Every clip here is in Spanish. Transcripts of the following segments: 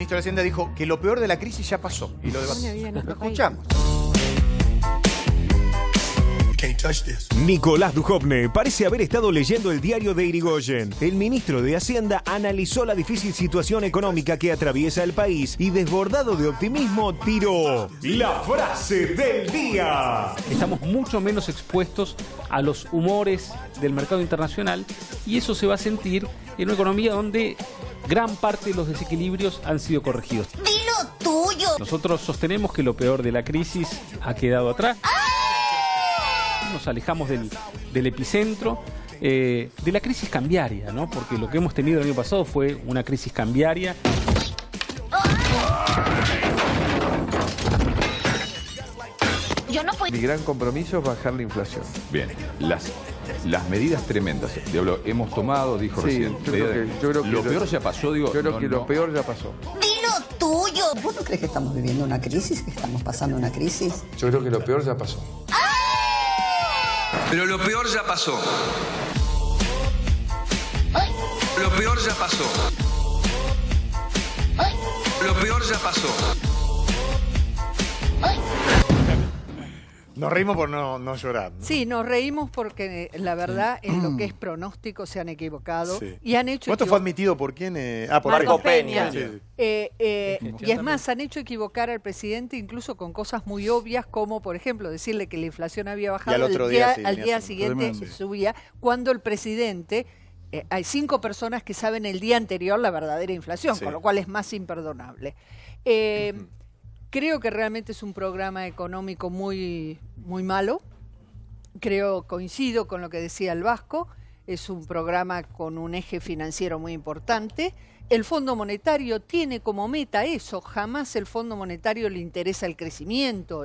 El ministro de Hacienda dijo que lo peor de la crisis ya pasó. Y lo escuchamos. Nicolás Dujovne parece haber estado leyendo el diario de Irigoyen. El ministro de Hacienda analizó la difícil situación económica que atraviesa el país y, desbordado de optimismo, tiró la frase del día. Estamos mucho menos expuestos a los humores del mercado internacional y eso se va a sentir en una economía donde gran parte de los desequilibrios han sido corregidos. ¡Dilo tuyo! Nosotros sostenemos que lo peor de la crisis ha quedado atrás. Nos alejamos del epicentro, de la crisis cambiaria, ¿no? Porque lo que hemos tenido el año pasado fue una crisis cambiaria. Mi gran compromiso es bajar la inflación. Bien, las medidas tremendas hemos tomado, dijo Sí, recién. yo creo que lo peor ya pasó, digo. Yo creo que lo peor ya pasó. ¡Dilo tuyo! ¿Vos no crees que estamos viviendo una crisis, que estamos pasando una crisis? Yo creo que lo peor ya pasó. Pero lo peor ya pasó. Lo peor ya pasó. Lo peor ya pasó. Nos reímos por no llorar, ¿no? Sí, nos reímos porque la verdad en lo que es pronóstico se han equivocado Sí. y han hecho... ¿Esto fue admitido por quién? Por Marco Peña. Sí, sí. Y es más, han hecho equivocar al presidente incluso con cosas muy obvias como, por ejemplo, decirle que la inflación había bajado Y al otro día sí, al venía día subiendo. siguiente Tremendo. subía, cuando el presidente... hay 5 personas que saben el día anterior la verdadera inflación, Sí. con lo cual es más imperdonable. Creo que realmente es un programa económico muy, muy malo. Coincido con lo que decía el Vasco, es un programa con un eje financiero muy importante. El Fondo Monetario tiene como meta eso, jamás el Fondo Monetario le interesa el crecimiento.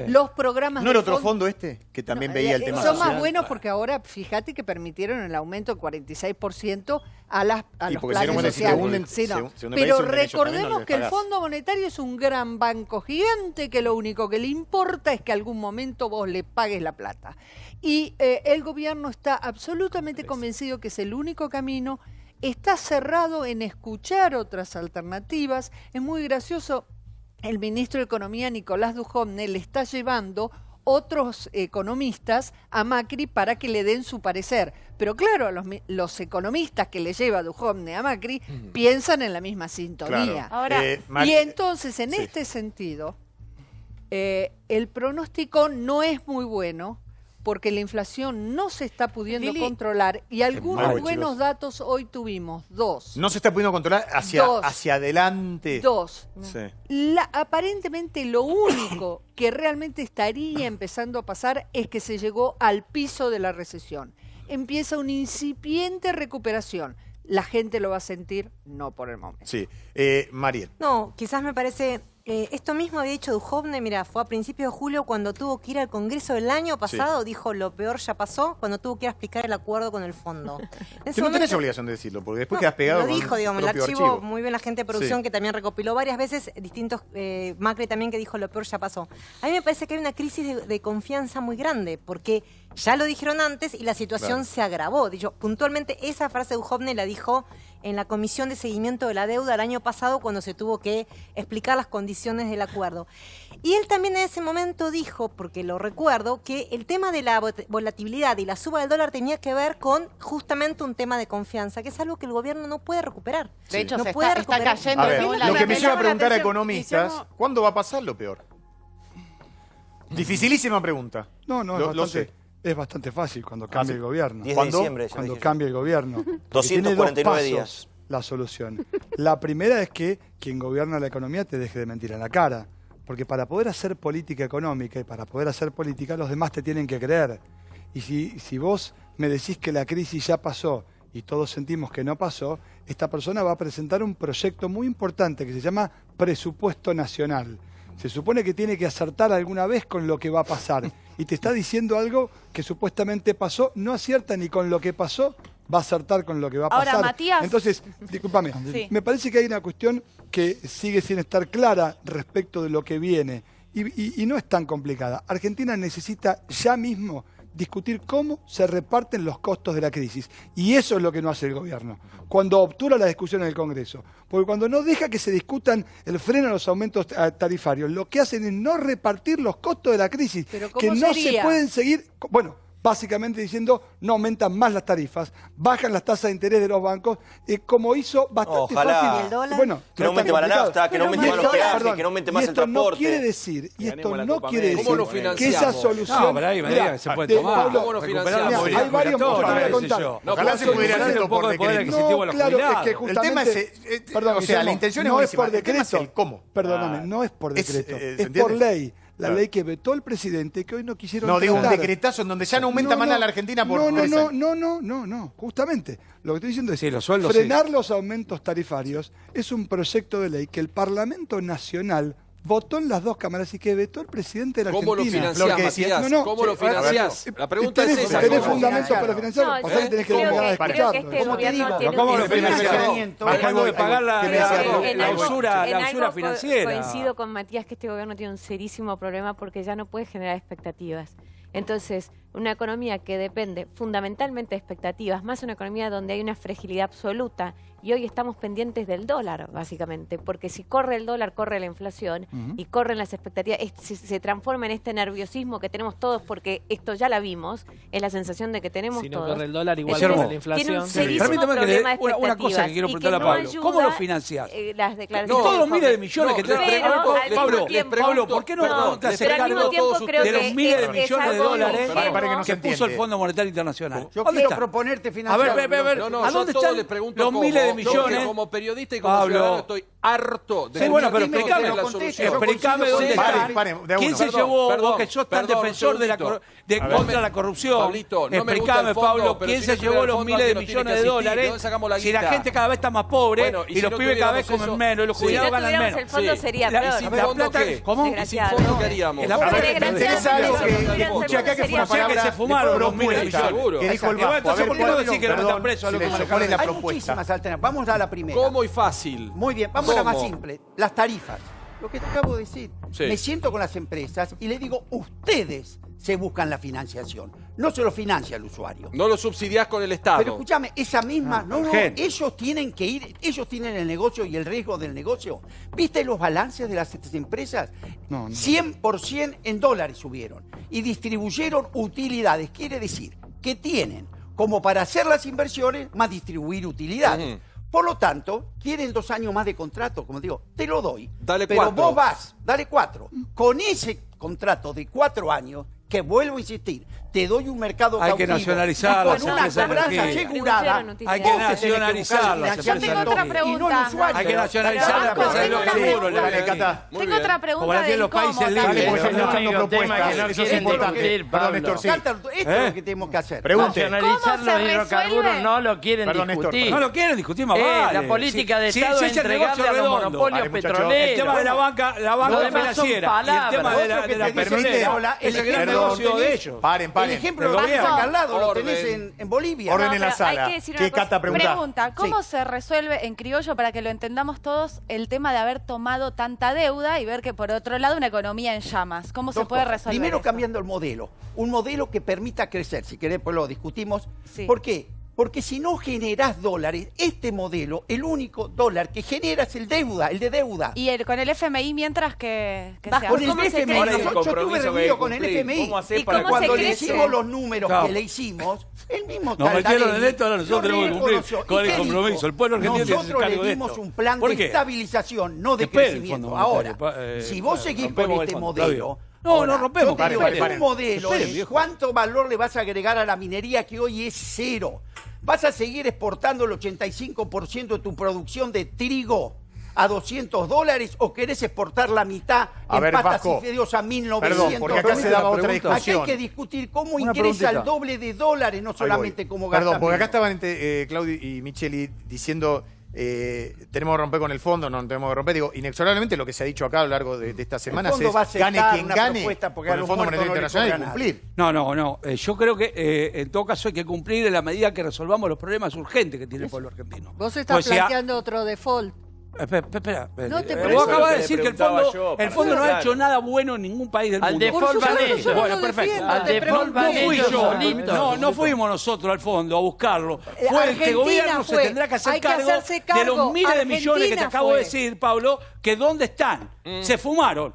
Los programas ¿No era del otro fondo este? Que también veía el tema son social. más buenos porque ahora, fíjate que permitieron el aumento del 46% a los porque si planes no, bueno, si te sociales. hunden, Sí, no. se hunden Pero países, ellos también no recordemos les que el pagás. Fondo Monetario es un gran banco gigante que lo único que le importa es que algún momento vos le pagues la plata. Y el gobierno está absolutamente convencido que es el único camino. Está cerrado en escuchar otras alternativas. Es muy gracioso, el ministro de Economía, Nicolás Dujovne, le está llevando otros economistas a Macri para que le den su parecer. Pero claro, los economistas que le lleva Dujovne a Macri piensan en la misma sintonía. Claro. Y entonces, en este sentido, el pronóstico no es muy bueno, porque la inflación no se está pudiendo controlar y algunos malo, buenos chicos. datos hoy tuvimos. 2. No se está pudiendo controlar hacia adelante. 2. Sí. Aparentemente lo único que realmente estaría empezando a pasar es que se llegó al piso de la recesión. Empieza una incipiente recuperación. La gente lo va a sentir, no por el momento. Sí. Mariel. No, quizás me parece... esto mismo había dicho Dujovne, mira, fue a principios de julio cuando tuvo que ir al Congreso del año pasado, dijo lo peor ya pasó, cuando tuvo que ir a explicar el acuerdo con el fondo. Que no tenés obligación de decirlo, porque después quedas pegado lo con dijo, digamos, el propio archivo, muy bien la gente de producción Sí. que también recopiló varias veces distintos, Macri también que dijo lo peor ya pasó. A mí me parece que hay una crisis de confianza muy grande, porque ya lo dijeron antes y la situación se agravó. Dicho, puntualmente esa frase de Dujovne la dijo en la Comisión de Seguimiento de la Deuda el año pasado cuando se tuvo que explicar las condiciones del acuerdo. Y él también en ese momento dijo, porque lo recuerdo, que el tema de la volatilidad y la suba del dólar tenía que ver con justamente un tema de confianza, que es algo que el gobierno no puede recuperar. De hecho, no se puede está recuperar. cayendo. A ver, según lo que me lleva a llama la preguntar a atención, economistas, ¿cuándo va a pasar lo peor? Dificilísima pregunta. No, es bastante fácil cuando cambia el gobierno. 10 de diciembre. Cuando cambia el gobierno. Porque 249 tiene dos días. pasos la solución. La primera es que quien gobierna la economía te deje de mentir en la cara. Porque para poder hacer política económica y para poder hacer política, los demás te tienen que creer. Y si vos me decís que la crisis ya pasó y todos sentimos que no pasó, esta persona va a presentar un proyecto muy importante que se llama Presupuesto Nacional. Se supone que tiene que acertar alguna vez con lo que va a pasar. Y te está diciendo algo que supuestamente pasó, no acierta ni con lo que pasó, va a acertar con lo que va a pasar. Ahora, Matías... Entonces, discúlpame, Sí. me parece que hay una cuestión que sigue sin estar clara respecto de lo que viene. Y no es tan complicada. Argentina necesita ya mismo discutir cómo se reparten los costos de la crisis. Y eso es lo que no hace el gobierno, cuando obtura la discusión en el Congreso. Porque cuando no deja que se discutan el freno a los aumentos tarifarios, lo que hacen es no repartir los costos de la crisis, ¿Pero que cómo no sería? se pueden seguir... Bueno, básicamente diciendo, no aumentan más las tarifas, bajan las tasas de interés de los bancos, como hizo bastante Ojalá. fácil. ¿Y el dólar? Bueno, Que no aumente más la nafta, que no aumente más los peajes, que no aumente más el esto no transporte. quiere decir, y esto Ganemos la no Copa quiere América. decir ¿Cómo lo que esa financiamos? solución... No, pero ahí me diga que se puede tomar. Pablo, ¿Cómo lo recuperar financiamos? mira, hay varios Todo, puntos para qué sé contar. yo. Ojalá se pudiera hacer un poco de poder adquisitivo a los claro, es jubilados. que El tema justamente... es, perdón, o sea, la Guillermo, intención es no es buenísima. por El tema es decreto. el cómo. Perdóname, no es por Es, decreto, ¿se es entiende? por ley. La Claro. ley que vetó el presidente, que hoy no quisieron No, digo un tratar. decretazo en donde ya no aumenta más la Argentina por 3 años. No, justamente. Lo que estoy diciendo es Sí, los sueldos frenar los aumentos tarifarios es un proyecto de ley que el Parlamento Nacional votó en las dos cámaras y que vetó el presidente de la ¿Cómo lo Argentina. financiás, Flor, ¿qué decías? Matías? ¿Cómo lo financiás? La pregunta es esa. ¿Tenés ¿cómo? fundamento para financiarlo? No, Pasá que tenés que creo llegar a que escucharlo. este gobierno tiene ¿Cómo un lo financiamos? financiamiento. Dejando de pagar En la algo- usura en algo financiera. Coincido con Matías que este gobierno tiene un serísimo problema porque ya no puede generar expectativas. Entonces, una economía que depende fundamentalmente de expectativas, más una economía donde hay una fragilidad absoluta, y hoy estamos pendientes del dólar, básicamente, porque si corre el dólar, corre la inflación, y corren las expectativas, se transforma en este nerviosismo que tenemos todos, porque esto ya la vimos, es la sensación de que tenemos Si no todos. corre el dólar, igual Guillermo, corre la inflación. Tiene un serísimo Permítame que le problema dé de una cosa que quiero expectativas, y preguntarle a no Pablo. ¿Cómo lo ayuda, financiás? Las declaraciones Todos los de miles de Fomen. millones que No, tenés. pero al mismo Pablo, tiempo- ¿por qué no No, te haces pero al cargo mismo tiempo creo de los que miles de es millones de algo dólares ingenuo. que puso el Fondo Monetario Internacional? Yo ¿Dónde quiero está? proponerte A financiar. ver, No, ¿a yo dónde a todos están les pregunto los cómo. miles de Yo, millones? que como periodista y como Pablo. ciudadano estoy harto de Sí, bueno, pero que explícame, la solución. explícame dónde está. ¿Quién se llevó, vos que sos tan defensor de la contra la corrupción? Pablito, no me gusta Explícame, el fondo, Pablo, pero ¿quién si se no tuviera llevó el los fondo, miles de alguien nos tiene millones que de asistir. ¿De dólares? dónde sacamos la Si la guita? gente cada vez está más pobre Bueno, y los si no pibes cada vez tuviéramos comen eso, menos y los sí. jubilados Si no ganan tuviéramos menos. el fondo sería La- peor. y sin fondo qué? ¿Cómo? ¿Y sin Desgraciado. fondo qué haríamos? La Por plata desgracia, tenés algo si que no tuviéramos escuché el acá que fondo fue una O sea que palabra se fumaron los miles de propuesta, millones. que dijo el Igual, Vasco. entonces, ¿por qué no decís que no están presos a los que ¿Cuál es manejan? la Hay propuesta? muchísimas alternativas. Vamos a la primera. ¿Cómo y fácil? Muy bien, vamos a la más ¿Cómo? simple. Las tarifas. Lo que te acabo de decir. Sí. Me siento con las empresas y les digo, ustedes se buscan la financiación. No se lo financia el usuario. No lo subsidiás con el Estado. Pero escúchame, esa misma, no, Gen. ellos tienen que ir, ellos tienen el negocio y el riesgo del negocio. ¿Viste los balances de las empresas? No. 100% en dólares subieron y distribuyeron utilidades. Quiere decir que tienen como para hacer las inversiones más distribuir utilidades. Ujú. Por lo tanto, quieren 2 años más de contrato, como digo, te lo doy. Dale pero 4. vos vas, dale 4. Con ese contrato de 4 años, que vuelvo a insistir, te doy un mercado Hay que cautivo, nacionalizar con las una empresas de cobranza energía. asegurada. Hay que nacionalizar las Yo tengo empresas otra de energía. Y no el pregunta. usuario. Hay que nacionalizar las Vasco, empresas de tengo los una seguros. pregunta. Dale, Cata. Muy Tengo bien. otra pregunta Como la de tienen los países cómo libres. también. Porque Eso están no dando es un tema que propuestas. no Eso es quieren importante. discutir, Perdón, Pablo. Néstor, sí. Canta, esto es lo que tenemos que hacer. Pregunte. Nacionalizar ¿Cómo se los hidrocarburos resuelve? no lo quieren Perdón, Néstor. discutir. No lo quieren discutir más vale. La política de Sí, Estado sí, es es el negocio entregarle a los redondo. monopolios Vale, muchachos. petroleros. El tema de la banca Lo demás son financiera y el palabras. tema de la Otro que te dice petrolera Paola, es el el gran ejemplo negocio lo de tenés- ellos. Paren, El paren. ejemplo El lo tenés gobierno. acá al lado, lo Orden. tenés en Bolivia. Orden en la pero sala. hay que decir ¿Qué una cosa. Cata pregunta? Pregunta, ¿cómo se resuelve en criollo para que lo entendamos todos el tema de haber tomado tanta deuda y ver que por otro lado una economía en llamas? ¿Cómo se Dos puede cosas. resolver Primero eso? cambiando el modelo. Un modelo que permita crecer. Si querés, pues lo discutimos. Sí. ¿Por qué? Porque si no generás dólares, este modelo, el único dólar que genera es el de deuda. Y con el FMI mientras que se Con hace. el FMI, yo tuve reunido con el FMI. ¿Y cómo se Cuando le crece? hicimos los números Claro. que le hicimos, el mismo Nos metieron en Caldarelli esto, ahora nosotros lo tenemos que cumplir reconoció. con ¿Y el qué compromiso. dijo? El pueblo argentino tiene que hacerse Nosotros le cargo de dimos esto. un plan ¿Por de qué? estabilización, no de Espere el crecimiento. Fondo Ahora, Monetario, si vos seguís rompemos con el este fondo, modelo... No, ahora, no rompemos. yo te digo, Paren. un modelo Esperen, es viejo. cuánto valor le vas a agregar a la minería que hoy es 0. ¿Vas a seguir exportando el 85% de tu producción de trigo a $200 o querés exportar la mitad A en ver, patas Vasco. y fideos a 1.900? Perdón, porque acá se daba otra Acá hay discusión. que discutir cómo Una ingresa preguntita. el doble de dólares, no solamente cómo gasta. Perdón, porque acá menos. estaban Claudio y Micheli diciendo tenemos que romper con el fondo, no tenemos que romper. Digo, inexorablemente lo que se ha dicho acá a lo largo de estas semanas fondo va a es aceptar gane quien una gane propuesta con porque a el los Fondo muertos Monetario no le Internacional y cobra cumplir. No. Yo creo que en todo caso hay que cumplir en la medida que resolvamos los problemas urgentes que tiene el pueblo argentino. Vos estás Pues, planteando otro default. Espera. No te Vos acabas de le decir que el preguntaba fondo, yo, el fondo no ha claro. hecho nada bueno en ningún país del Al mundo. default van ellos. Bueno, perfecto. Al default van ellos solitos. No fuimos nosotros al fondo a buscarlo. Fue este Argentina gobierno fue. se tendrá que hacer Hay que cargo hacerse de cargo. los miles de millones que te Argentina acabo de fue. decir, Pablo, que dónde están. Se fumaron.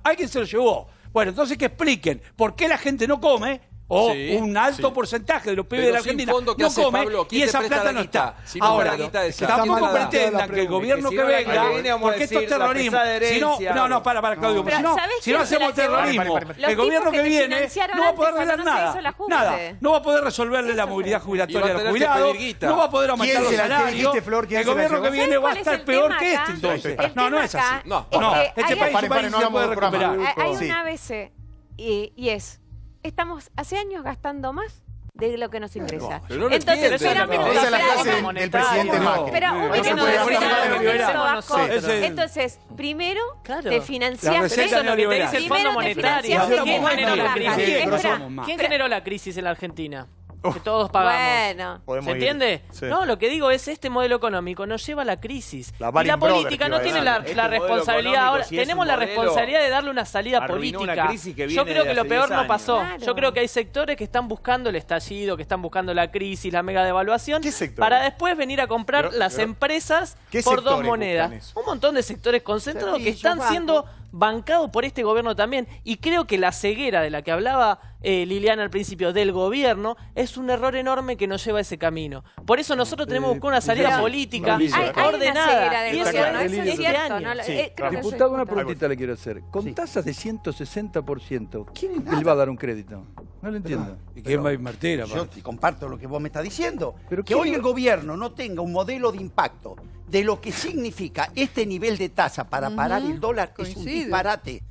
Alguien se lo llevó. Bueno, entonces que expliquen por qué la gente no come. O Sí, un alto porcentaje de los pibes Pero de la sin Argentina fondo, ¿qué no hace, come Pablo? y ¿Quién te esa presta plata la no guita? está. Si no fuera Ahora, la guita de esa. tampoco Está mal pretendan planteada que el la gobierno pregunta. que Si no, la venga, que viene, vamos a porque esto es decir, la terrorismo. pesada Si no, herencia. para Claudio, Pero si no, ¿sabés si no quién se la hacemos llevó? terrorismo, Los el gobierno tipos que que te viene financiaron no va a antes poder cuando arreglar no se hizo el ajuste. nada. No va a poder resolverle la movilidad jubilatoria Y va a a los tener que jubilados, pedir guita. no va a poder aumentar ¿Quién los se la- qué salarios. dijiste, Flor? ¿Quién El se la gobierno llevó? que viene va a ¿Cuál es estar el peor tema que acá? este entonces. El No, no tema es así. acá No. es que No, hay este país Paren, no se hagamos puede programa. recuperar. Hay Sí. un ABC y es, estamos hace años gastando más de lo que nos ingresa. pero no lo Entonces, entiende. espera un minuto, Esa es la espera, frase espera. del presidente Macri. Pero un No se minuto, puede espera, hacer un minuto, nada. Vasco. Sí. Entonces, primero Claro. te La financiaste. receta Eso es lo que te neoliberal. dice el Fondo Primero te Monetario. financiaste ¿Quién con generó la bajas. crisis? Espera. Espera. ¿Quién generó la crisis en la Argentina? Que todos pagamos. Bueno. Podemos ¿Se ir. entiende? Sí. No, lo que digo es este modelo económico nos lleva a la crisis. La y Baring la Brothers política que no iba a tiene decir. la Este modelo responsabilidad económico, ahora. si es Tenemos un la modelo, responsabilidad de darle una salida arruinó una política. crisis que Yo viene creo de que lo hace peor 10 no pasó. años. Yo creo que hay sectores que están buscando el estallido, que están buscando la crisis, la mega devaluación, ¿Qué sectores? para después venir a comprar las empresas ¿qué por dos sectores monedas. buscan eso? Un montón de sectores concentrados que Servicios, están siendo bancados por este gobierno también. Y creo que la ceguera de la que hablaba Liliana al principio del gobierno es un error enorme que nos lleva a ese camino. Por eso nosotros tenemos que buscar una salida Pero política hay una ordenada. ceguera del Y eso gobierno, es eso es este cierto, año. ¿no? Sí, Creo que eso es Diputado, una importante. preguntita le quiero hacer. Con tasas de 160%, ¿quién le va a dar un crédito? No lo entiendo. ¿Y quién va a invertir? Yo te comparto lo que vos me estás diciendo. Pero que ¿quién- hoy el gobierno no tenga un modelo de impacto de lo que significa este nivel de tasa para parar el dólar es un Coincido. disparate.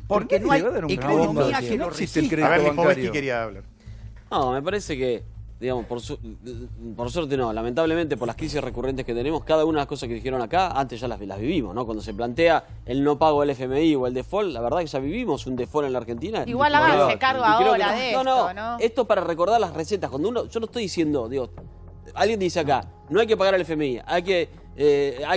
Porque no le hay va a dar un economía crédito? que No lo existe el resista. A ver, crédito Lipovetsky bancario. quería hablar. No, me parece que, digamos, por suerte no, lamentablemente por las crisis recurrentes que tenemos, cada una de las cosas que dijeron acá, antes ya las vivimos, ¿no? Cuando se plantea el no pago del FMI o el default, la verdad que ya vivimos un default en la Argentina. Igual háganse Y cargo creo que ahora de esto, ¿no? Esto para recordar las recetas. Cuando uno, yo no estoy diciendo, digo, alguien dice acá, no hay que pagar el FMI, hay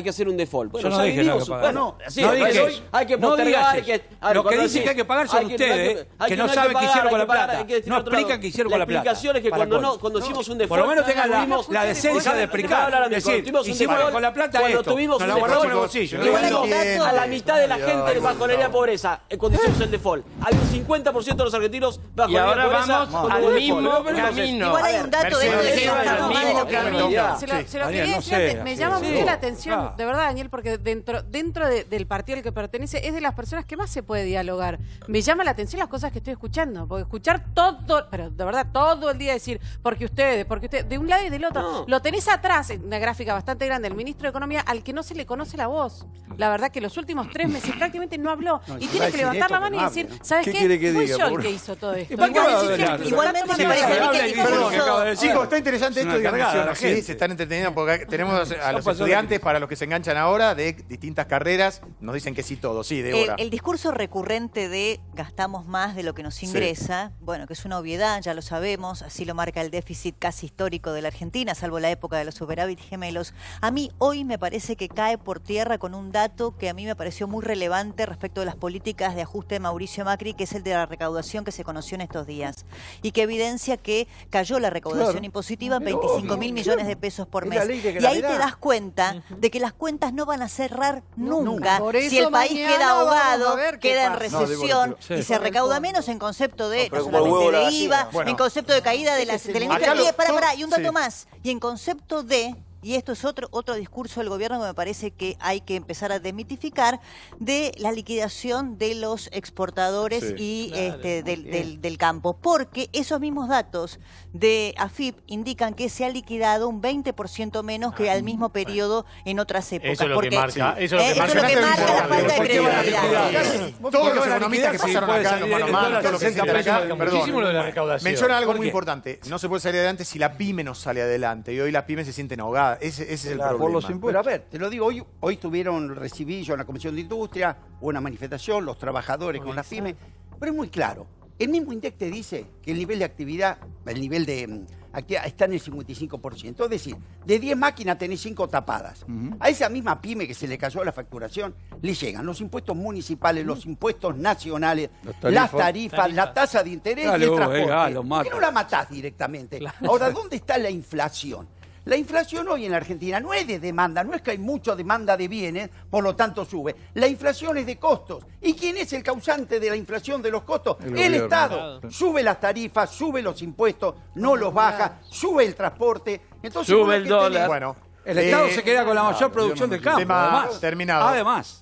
que hacer un default. Bueno, Yo no ya dije vivimos, no hay que pagar. bueno, sí, No dije hoy eso. hay que No postergar, digas eso. a ver, Lo que cuando dicen decís, que hay que pagar son hay ustedes, hay que no hay saben qué pagar, hicieron hay con la que pagar, plata. hay que decir No otro lado. explican qué hicieron con la plata. La explicación es que ¿Para cuando cuándo? hicimos un Por default... lo menos tengan tuvimos- la decencia de explicar, Cuando decir, tuvimos un hicimos default, con la plata cuando esto, tuvimos nos un la guardamos en el default, bolsillo. que No mandó entiendo. a la mitad de la gente bajo la línea de pobreza cuando hicimos el default. Hay un 50% de los argentinos bajo Y la línea ahora de pobreza. vamos cuando al hubo mismo default. Pero entonces, camino. Igual hay un dato de Mercedes, esto que al estamos mismo mal de camino. lo Sí. Se lo quería Daniel, no decir antes, sea me así. llama Sí. mucho la atención, Claro. de verdad, Daniel, porque dentro del partido al que pertenece es de las personas que más se puede dialogar. Me llama la atención las cosas que estoy escuchando, porque escuchar todo, pero de verdad todo el día decir, porque ustedes, de un lado y del otro, No. lo tenés atrás, en una gráfica bastante grande, el ministro de Economía, al que no se le conoce la voz. La verdad que los últimos 3 meses prácticamente no habló. No, Y si tiene va a que decir levantar esto, la que mano no y hable, decir, ¿no? ¿sabes ¿Qué qué? quiere que Fui diga, yo el pobre? que hizo todo esto. ¿Y para qué va a Igual, hablar? Igualmente me Sí, parece a mí que habla el y perdón, discurso... que acaba de decir. Chicos, está interesante Es esto una de cargada, mencionar. la gente. Sí, se están entreteniendo porque tenemos a los pasando estudiantes para los que se enganchan ahora de distintas carreras. Nos dicen que sí todo, sí, Débora. El discurso recurrente de gastamos más de lo que nos ingresa, bueno, que es una obviedad, ya lo sabemos, así lo marca el déficit casi histórico de la Argentina, salvo la época de los superávit gemelos. A mí hoy me parece que cae por tierra con un dato que a mí me pareció muy relevante respecto de las políticas de ajuste de Mauricio Macri, que es el de la recaudación que se conoció en estos días, y que evidencia que cayó la recaudación Claro. impositiva en Pero 25.000 obvio, millones claro. de pesos por Es mes. la ley de Y ahí te gravedad. das cuenta de que las cuentas no van a cerrar nunca. Por Si eso el país mañana queda vamos a ahogado, ver qué queda en pasa. recesión No, y se recauda menos en concepto de pero no como el huevo solamente la de IVA, gallina. Bueno. en concepto de caída de la industria. Acá Y pará, y un dato sí. más. Y en concepto de, y esto es otro discurso del gobierno que me parece que hay que empezar a desmitificar, de la liquidación de los exportadores Sí. y del campo. Porque esos mismos datos de AFIP indican que se ha liquidado un 20% menos que al mismo periodo en otras épocas. Eso es lo que Porque, marca, eso es lo que eso es lo que marca. marca la falta de Porque van a credibilidad. Todos los economistas que pasaron acá, los manomanos, todos los que sientan acá, Muchísimo lo de la recaudación. menciona algo ¿Por muy qué? importante. No se puede salir adelante si la pyme no sale adelante. Y hoy la pyme se sienten ahogadas. Ese es el Claro, por problema. los impuestos. Pero a ver, te lo digo, hoy recibí yo en la Comisión de Industria una manifestación, los trabajadores con las pymes, pero es muy claro. El mismo INDEC te dice que el nivel de actividad, el nivel de actividad está en el 55%. Es decir, de 10 máquinas tenés 5 tapadas. A esa misma pyme que se le cayó la facturación, le llegan los impuestos municipales, los impuestos nacionales, las tarifas, la tasa de interés y el transporte. ¿Por qué no la matás directamente? Ahora, ¿dónde está la inflación? La inflación hoy en la Argentina no es de demanda, no es que hay mucha demanda de bienes, por lo tanto sube. La inflación es de costos. ¿Y quién es el causante de la inflación de los costos? El Estado. Sube las tarifas, sube los impuestos, no los baja, sube el transporte. Entonces, sube el dólar. Bueno, el Estado se queda con la mayor producción del campo. Tema además. terminado. Además.